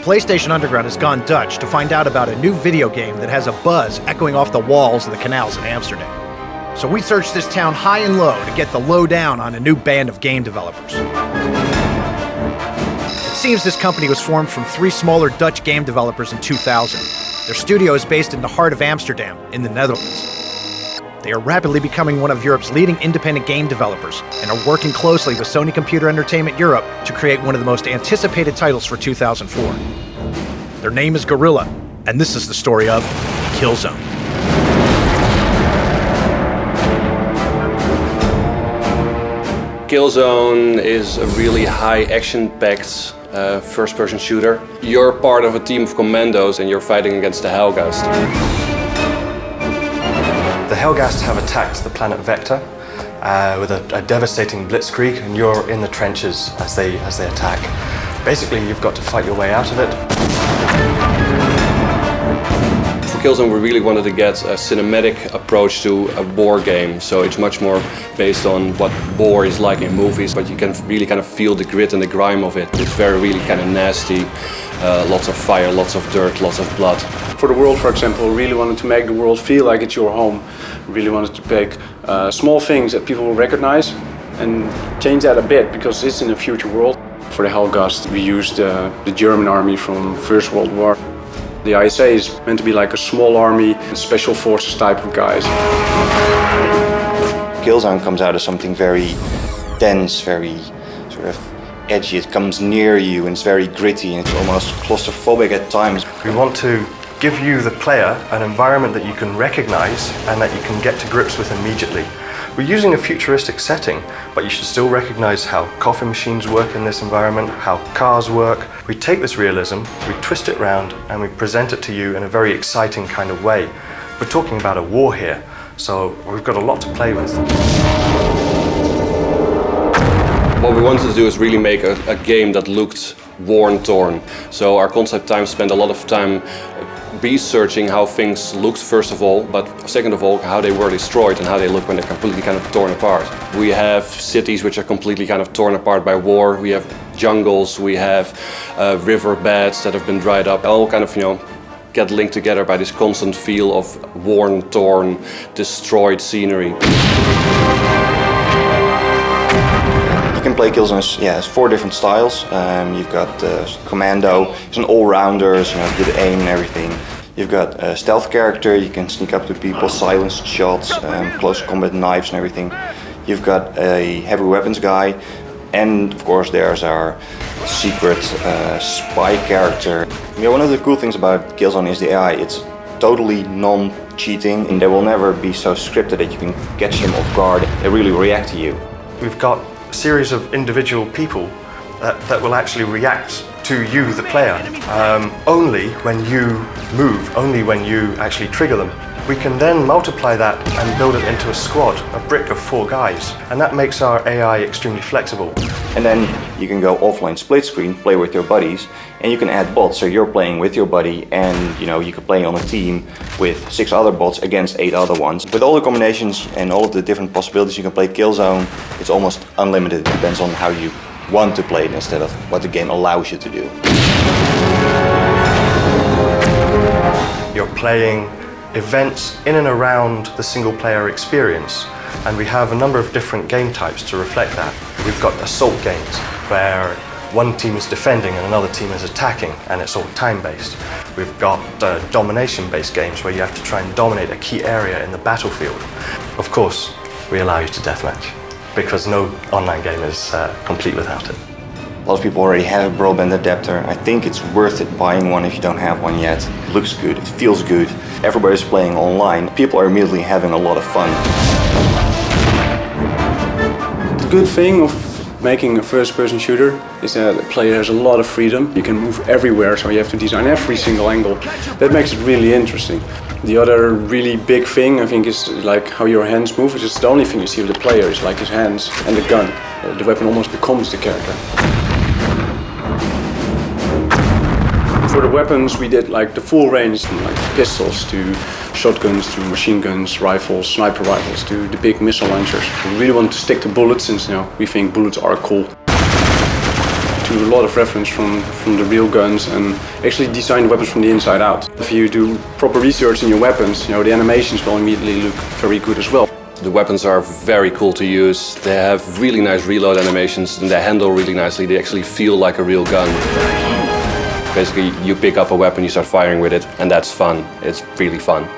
PlayStation Underground has gone Dutch to find out about a new video game that has a buzz echoing off the walls of the canals in Amsterdam. So we searched this town high and low to get the lowdown on a new band of game developers. It seems this company was formed from 3 smaller Dutch game developers in 2000. Their studio is based in the heart of Amsterdam, in the Netherlands. They are rapidly becoming one of Europe's leading independent game developers and are working closely with Sony Computer Entertainment Europe to create one of the most anticipated titles for 2004. Their name is Guerrilla, and this is the story of Killzone. Killzone is a really high action-packed first-person shooter. You're part of a team of commandos and you're fighting against the Helghast. The Helghast have attacked the planet Vector with a devastating blitzkrieg, and you're in the trenches as they attack. Basically, you've got to fight your way out of it. For Killzone, we really wanted to get a cinematic approach to a war game, so it's much more based on what war is like in movies, but you can really kind of feel the grit and the grime of it. It's really kind of nasty, lots of fire, lots of dirt, lots of blood. For the world, for example, really wanted to make the world feel like it's your home. Really wanted to pick small things that people will recognize and change that a bit, because it's in a future world. For the Helghast, we used the German army from First World War. The ISA is meant to be like a small army, special forces type of guys. Killzone comes out as something very dense, very sort of edgy. It comes near you and it's very gritty and it's almost claustrophobic at times. We want to give you, the player, an environment that you can recognize and that you can get to grips with immediately. We're using a futuristic setting, but you should still recognize how coffee machines work in this environment, how cars work. We take this realism, we twist it round, and we present it to you in a very exciting kind of way. We're talking about a war here, so we've got a lot to play with. What we wanted to do is really make a game that looked war-torn. So our concept time spent a lot of time researching how things looked, first of all, but second of all, how they were destroyed and how they look when they're completely kind of torn apart. We have cities which are completely kind of torn apart by war. We have jungles, we have riverbeds that have been dried up, all kind of, get linked together by this constant feel of worn, torn, destroyed scenery. You can play Killzone as 4 different styles. You've got Commando, he's an all-rounder, good aim and everything. You've got a stealth character, you can sneak up to people, silenced shots, close combat knives and everything. You've got a heavy weapons guy, and of course there's our secret spy character. One of the cool things about Killzone is the AI. It's totally non-cheating, and they will never be so scripted that you can catch them off guard. They really react to you. We've got a series of individual people that will actually react to you, the player, only when you move, only when you actually trigger them. We can then multiply that and build it into a squad, a brick of 4 guys, and that makes our AI extremely flexible. And then you can go offline split screen, play with your buddies, and you can add bots, so you're playing with your buddy and you can play on a team with 6 other bots against 8 other ones. With all the combinations and all of the different possibilities you can play Killzone, it's almost unlimited. It depends on how you want to play it instead of what the game allows you to do. You're playing events in and around the single player experience, and we have a number of different game types to reflect that. We've got assault games where one team is defending and another team is attacking, and it's all time-based. We've got domination-based games where you have to try and dominate a key area in the battlefield. Of course, we allow you to deathmatch, because no online game is complete without it. A lot of people already have a broadband adapter. I think it's worth it buying one if you don't have one yet. It looks good, it feels good. Everybody's playing online. People are immediately having a lot of fun. The good thing of making a first-person shooter is that the player has a lot of freedom. You can move everywhere, so you have to design every single angle. That makes it really interesting. The other really big thing, I think, is like how your hands move. It's just the only thing you see of the player is like his hands and the gun. The weapon almost becomes the character. For the weapons, we did like the full range, from like pistols to shotguns to machine guns, rifles, sniper rifles to the big missile launchers. We really want to stick to bullets since we think bullets are cool. to a lot of reference from the real guns and actually design the weapons from the inside out. If you do proper research in your weapons, the animations will immediately look very good as well. The weapons are very cool to use. They have really nice reload animations and they handle really nicely. They actually feel like a real gun. Basically, you pick up a weapon, you start firing with it, and that's fun. It's really fun.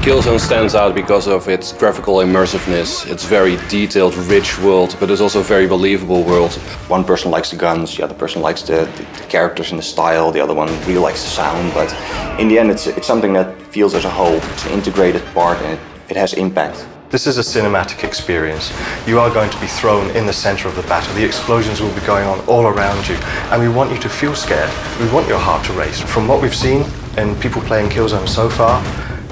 Killzone stands out because of its graphical immersiveness. It's very detailed, rich world, but it's also a very believable world. One person likes the guns, the other person likes the characters and the style, the other one really likes the sound, but in the end it's something that feels as a whole. It's an integrated part and it has impact. This is a cinematic experience. You are going to be thrown in the center of the battle. The explosions will be going on all around you, and we want you to feel scared. We want your heart to race. From what we've seen and people playing Killzone so far,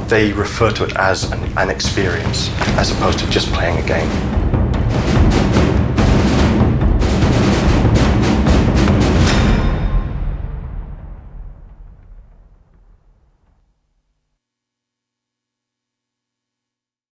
they refer to it as an experience as opposed to just playing a game.